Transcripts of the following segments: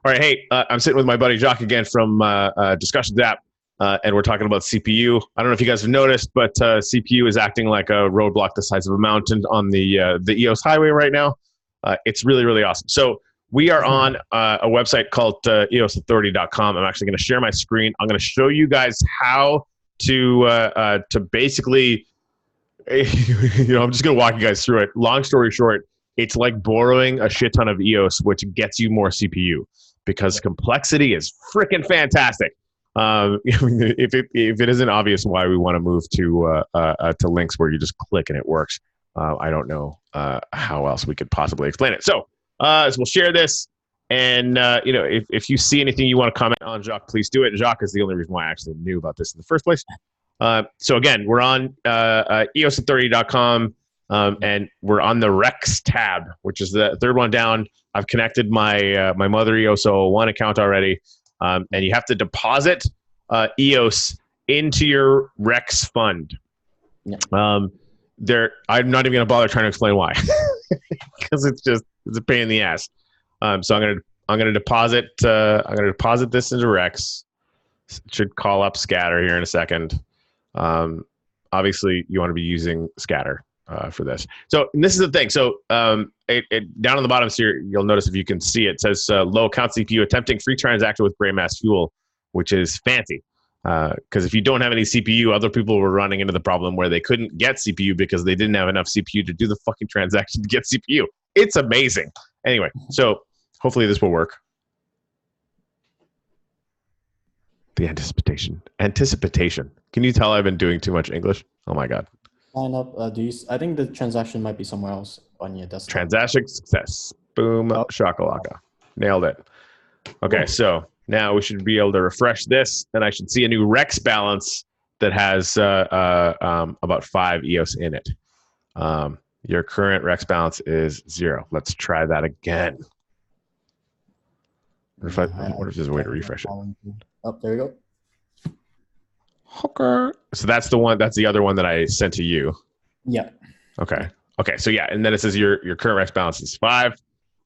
All right, hey, I'm sitting with my buddy Jacques again from Discussions app, and we're talking about CPU. I don't know if you guys have noticed, but CPU is acting like a roadblock the size of a mountain on the EOS highway right now. It's really, really awesome. So we are on a website called EOSauthority.com. I'm actually going to share my screen. I'm going to show you guys how to basically, I'm just going to walk you guys through it. Long story short, it's like borrowing a shit ton of EOS, which gets you more CPU because complexity is freaking fantastic. If it isn't obvious why we want to move to links where you just click and it works, I don't know how else we could possibly explain it. So we'll share this, and if you see anything you want to comment on, Jacques, please do it. Jacques is the only reason why I actually knew about this in the first place. So again, we're on EOSauthority.com. And we're on the Rex tab, which is the third one down. I've connected my Mother EOS 001 account already, and you have to deposit EOS into your Rex fund. Yeah. I'm not even going to bother trying to explain why, because it's a pain in the ass. So I'm gonna deposit this into Rex. It should call up Scatter here in a second. Obviously, you want to be using Scatter for this. So this is the thing. So down on the bottom here, you'll notice if you can see it says low count CPU attempting free transaction with gray mass fuel, which is fancy. Because if you don't have any CPU, other people were running into the problem where they couldn't get CPU because they didn't have enough CPU to do the fucking transaction to get CPU. It's amazing. Anyway, so hopefully this will work. The anticipation. Can you tell I've been doing too much English? Oh my God. Sign up. I think the transaction might be somewhere else on your desktop. Transaction success. Boom. Oh. Shakalaka. Nailed it. Okay, so now we should be able to refresh this, and I should see a new Rex balance that has about 5 EOS in it. Your current Rex balance is 0. Let's try that again. What if there's a way to refresh it? Oh, there we go. Okay. So that's the one. That's the other one that I sent to you. Yeah. Okay. So yeah, and then it says your current Rex balance is 5.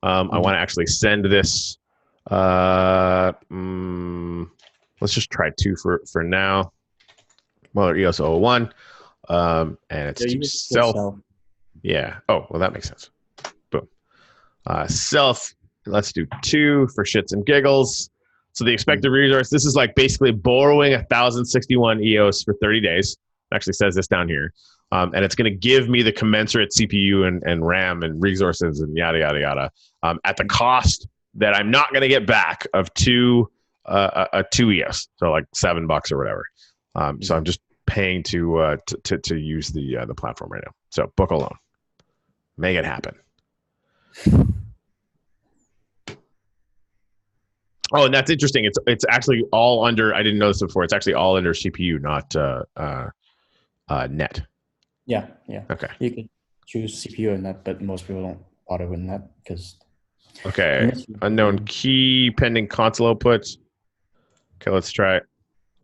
I want to actually send this. Let's just try 2 for now. Mother EOS 001. And it's to self. Yeah. Oh, well, that makes sense. Boom. Self. Let's do 2 for shits and giggles. So the expected resource, this is like basically borrowing 1,061 EOS for 30 days. It actually says this down here. And it's going to give me the commensurate CPU and RAM and resources and yada, yada, yada at the cost that I'm not going to get back of 2 EOS. So like $7 or whatever. So I'm just paying to use the platform right now. So book a loan. Make it happen. Oh, and that's interesting. It's actually all under. I didn't know this before. It's actually all under CPU, not net. Yeah. Okay. You can choose CPU and net, but most people don't bother with net because. Okay. Unknown key pending console output. Okay, let's try.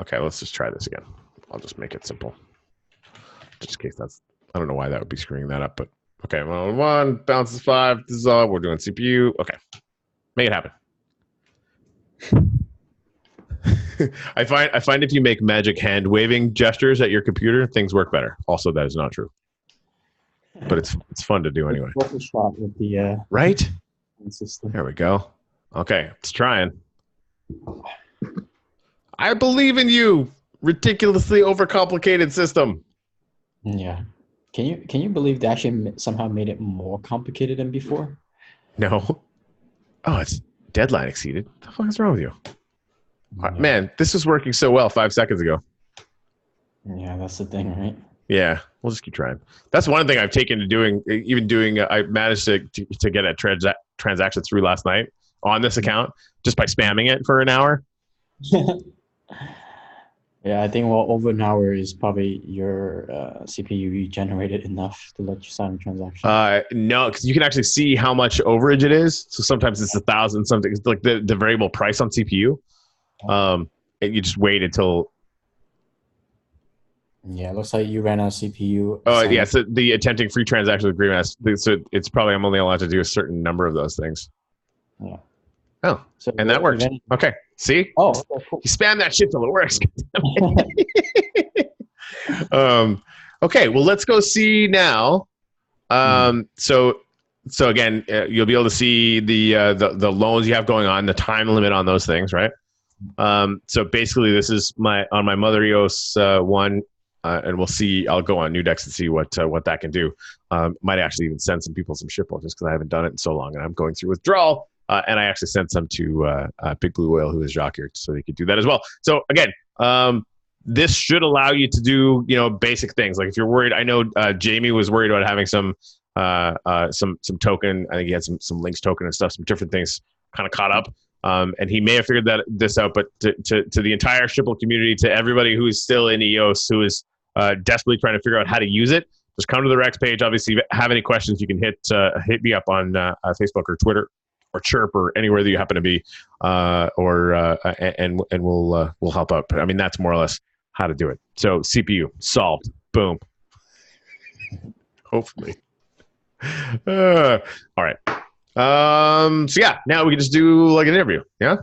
Okay, let's just try this again. I'll just make it simple, just in case that's. I don't know why that would be screwing that up, but okay. 1 bounces 5. This is all we're doing. CPU. Okay, make it happen. I find if you make magic hand waving gestures at your computer, things work better. Also, that is not true, but it's fun to do anyway. Shot with the right system. There we go. Okay, it's trying. I believe in you. Ridiculously overcomplicated system. Yeah. Can you believe they actually somehow made it more complicated than before? No. Oh, it's deadline exceeded. What the fuck is wrong with you? Yeah. Man, this was working so well 5 seconds ago. Yeah, that's the thing, right? Yeah, we'll just keep trying. That's one thing I've taken to doing. I managed to get a transaction through last night on this account just by spamming it for an hour. Yeah, I think over an hour is probably your CPU generated enough to let you sign a transaction. No, because you can actually see how much overage it is. So sometimes it's 1,000, something. It's like the variable price on CPU. And you just wait until. Yeah, it looks like you ran out of CPU. Oh yeah, so the attempting free transaction agreement. So it's probably I'm only allowed to do a certain number of those things. Yeah. Oh, So and that if worked. any, Okay. See? oh, okay, cool. You spam that shit till it works. Okay, well, let's go see now. So again, you'll be able to see the loans you have going on, the time limit on those things, right? So basically, this is on my Mother EOS one, and we'll see. I'll go on Nudex and see what that can do. Might actually even send some people some shippo just because I haven't done it in so long, and I'm going through withdrawal. And I actually sent some to Big Blue Whale, who is Jacques here, so they could do that as well. So again, this should allow you to do basic things. Like if you're worried, I know Jamie was worried about having some token. I think he had some links token and stuff, some different things kind of caught up. And he may have figured this out, but to the entire Shipple community, to everybody who is still in EOS, who is desperately trying to figure out how to use it, just come to the Rex page. Obviously, if you have any questions, you can hit me up on Facebook or Twitter or Chirp or anywhere that you happen to be, and we'll help out. But I mean, that's more or less how to do it. So CPU solved. Boom. Hopefully. All right. So yeah, now we can just do like an interview. Yeah.